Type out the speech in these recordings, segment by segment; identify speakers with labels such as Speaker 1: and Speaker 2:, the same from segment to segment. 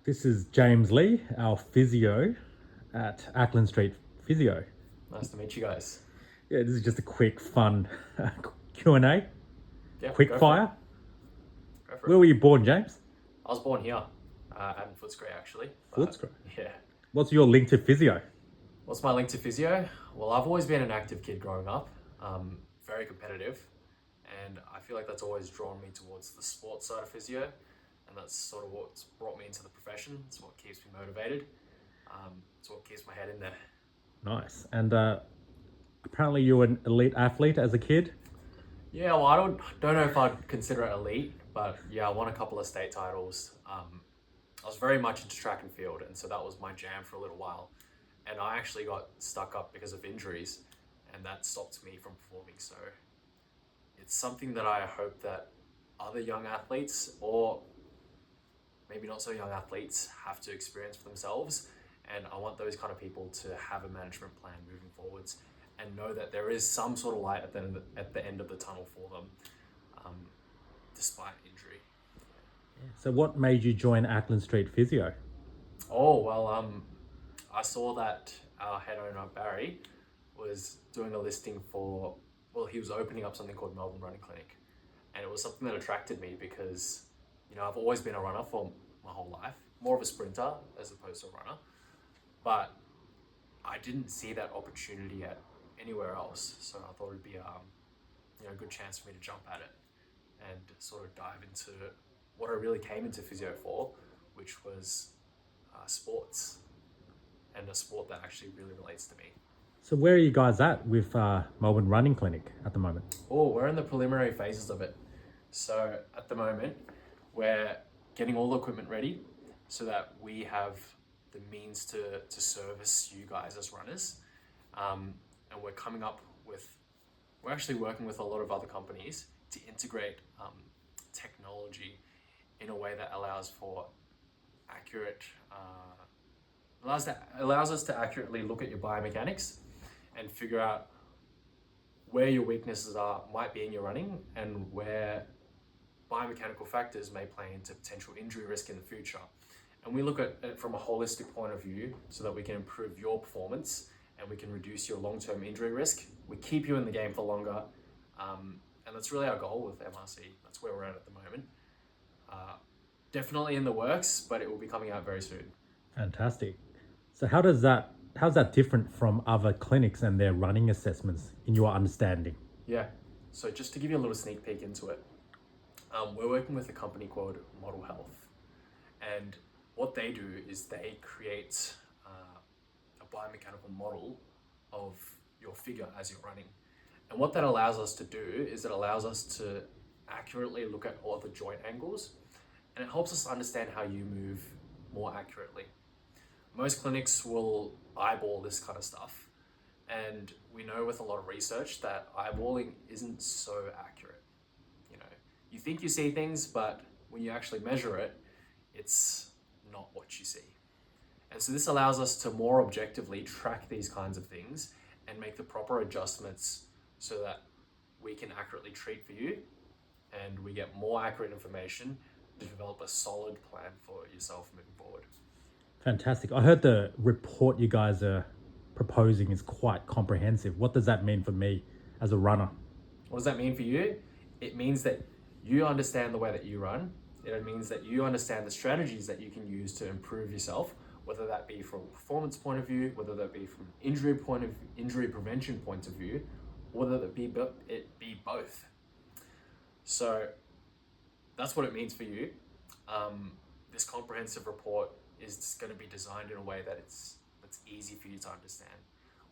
Speaker 1: This is James Lee, our physio at Acland Street Physio.
Speaker 2: Nice to meet you guys.
Speaker 1: Yeah, this is just a quick, fun Q&A,
Speaker 2: Yeah,
Speaker 1: quick
Speaker 2: go for it.
Speaker 1: fire.
Speaker 2: Go for
Speaker 1: Where
Speaker 2: it.
Speaker 1: were you born, James?
Speaker 2: I was born here, at Footscray actually.
Speaker 1: Footscray.
Speaker 2: Yeah.
Speaker 1: What's your link to physio?
Speaker 2: What's my link to physio? Well, I've always been an active kid growing up, very competitive, and I feel like that's always drawn me towards the sports side of physio, and that's sort of what's brought me into the profession. It's what keeps me motivated. It's what keeps my head in there.
Speaker 1: Nice. And apparently you were an elite athlete as a kid.
Speaker 2: Yeah, well, I don't know if I'd consider it elite, but yeah, I won a couple of state titles. I was very much into track and field, and so that was my jam for a little while. And I actually got stuck up because of injuries, and that stopped me from performing. So it's something that I hope that other young athletes, or maybe not so young athletes, have to experience for themselves. And I want those kind of people to have a management plan moving forwards and know that there is some sort of light at the end of the tunnel for them, despite injury.
Speaker 1: So what made you join Acland Street Physio?
Speaker 2: Oh, well, I saw that our head owner, Barry, was doing a listing for, well, he was opening up something called Melbourne Running Clinic. And it was something that attracted me because, I've always been a runner for my whole life, more of a sprinter as opposed to a runner. But I didn't see that opportunity at anywhere else. So I thought it'd be a good chance for me to jump at it and sort of dive into what I really came into physio for, which was sports, and a sport that actually really relates to me.
Speaker 1: So where are you guys at with Melbourne Running Clinic at the moment?
Speaker 2: Oh, we're in the preliminary phases of it. So at the moment, we're getting all the equipment ready so that we have the means to service you guys as runners. And we're actually working with a lot of other companies to integrate technology in a way that allows for allows us to accurately look at your biomechanics and figure out where your weaknesses might be in your running, and where biomechanical factors may play into potential injury risk in the future. And we look at it from a holistic point of view so that we can improve your performance and we can reduce your long-term injury risk. We keep you in the game for longer, and that's really our goal with MRC. That's where we're at the moment. Definitely in the works, but it will be coming out very soon.
Speaker 1: Fantastic. So how's that different from other clinics and their running assessments in your understanding?
Speaker 2: Yeah, so just to give you a little sneak peek into it, we're working with a company called Model Health, and what they do is they create a biomechanical model of your figure as you're running. And what that allows us to do is it allows us to accurately look at all the joint angles, and it helps us understand how you move more accurately. Most clinics will eyeball this kind of stuff, and we know with a lot of research that eyeballing isn't so accurate. You think you see things, but when you actually measure it, it's not what you see. And so this allows us to more objectively track these kinds of things and make the proper adjustments so that we can accurately treat for you and we get more accurate information to develop a solid plan for yourself moving forward.
Speaker 1: Fantastic. I heard the report you guys are proposing is quite comprehensive. What does that mean for me as a runner?
Speaker 2: What does that mean for you? It means that you understand the way that you run. It means that you understand the strategies that you can use to improve yourself, whether that be from a performance point of view, whether that be from injury prevention point of view, or whether it be both. So that's what it means for you. This comprehensive report is going to be designed in a way that's easy for you to understand.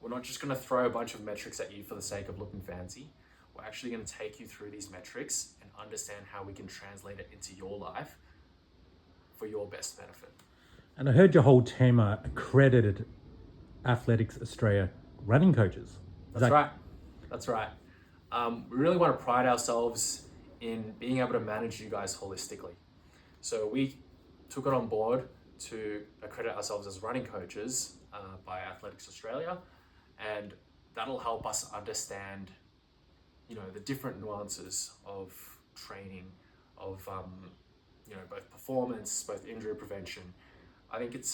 Speaker 2: We're not just going to throw a bunch of metrics at you for the sake of looking fancy. We're actually going to take you through these metrics and understand how we can translate it into your life for your best benefit.
Speaker 1: And I heard your whole team are accredited Athletics Australia running coaches.
Speaker 2: That's right. We really want to pride ourselves in being able to manage you guys holistically. So we took it on board to accredit ourselves as running coaches by Athletics Australia, and that'll help us understand the different nuances of training, of both performance, both injury prevention, I think it's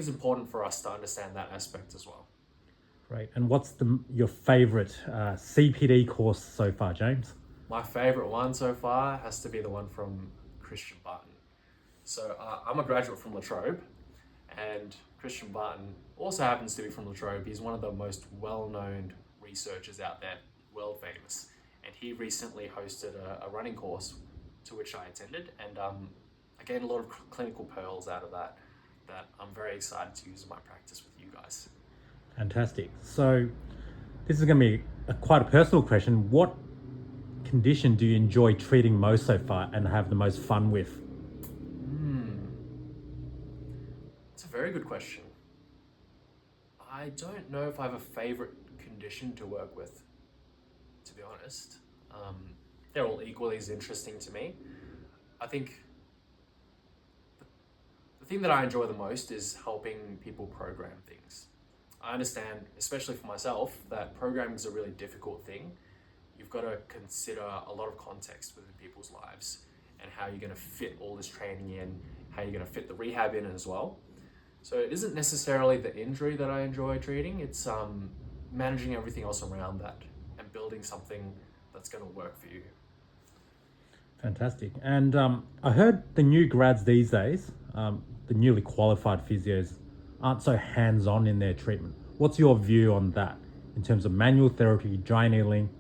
Speaker 2: important for us to understand that aspect as well.
Speaker 1: Great. And what's your favorite CPD course so far, James?
Speaker 2: My favorite one so far has to be the one from Christian Barton. So I'm a graduate from La Trobe, and Christian Barton also happens to be from La Trobe. He's one of the most well-known researchers out there, world famous. And he recently hosted a running course to which I attended, and I gained a lot of clinical pearls out of that I'm very excited to use in my practice with you guys.
Speaker 1: Fantastic. So this is going to be quite a personal question. What condition do you enjoy treating most so far and have the most fun with?
Speaker 2: It's a very good question. I don't know if I have a favorite condition to work with, to be honest. They're all equally as interesting to me. I think the thing that I enjoy the most is helping people program things. I understand, especially for myself, that programming is a really difficult thing. You've got to consider a lot of context within people's lives and how you're going to fit all this training in, how you're going to fit the rehab in as well. So it isn't necessarily the injury that I enjoy treating, it's managing everything else around that and building something that's going to work for you.
Speaker 1: Fantastic. And I heard the new grads these days, the newly qualified physios, aren't so hands-on in their treatment. What's your view on that in terms of manual therapy, dry needling,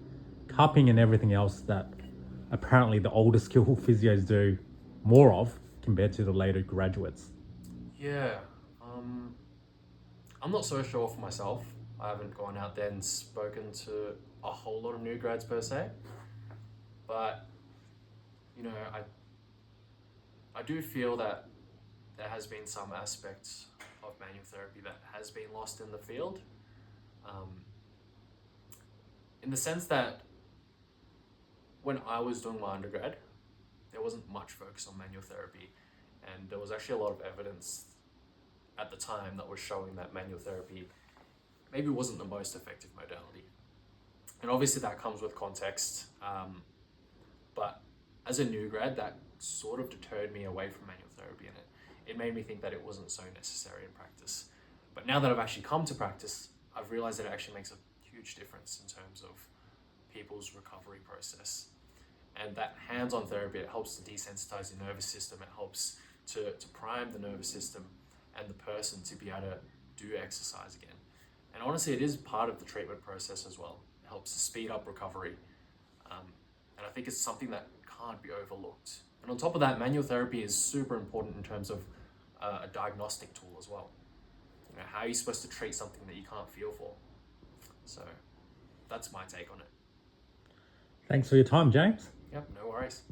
Speaker 1: cupping and everything else that apparently the older skilled physios do more of compared to the later graduates?
Speaker 2: Yeah, I'm not so sure for myself. I haven't gone out there and spoken to a whole lot of new grads per se, but you know, I do feel that there has been some aspects of manual therapy that has been lost in the field, in the sense that when I was doing my undergrad, there wasn't much focus on manual therapy, and there was actually a lot of evidence at the time that was showing that manual therapy maybe wasn't the most effective modality. And obviously that comes with context, but as a new grad, that sort of deterred me away from manual therapy, and it made me think that it wasn't so necessary in practice. But now that I've actually come to practice, I've realized that it actually makes a huge difference in terms of people's recovery process. And that hands-on therapy, it helps to desensitize the nervous system, it helps to prime the nervous system and the person to be able to do exercise again. And honestly, it is part of the treatment process as well. It helps to speed up recovery. And I think it's something that can't be overlooked. And on top of that, manual therapy is super important in terms of a diagnostic tool as well. You know, how are you supposed to treat something that you can't feel for? So that's my take on it.
Speaker 1: Thanks for your time, James.
Speaker 2: Yep, no worries.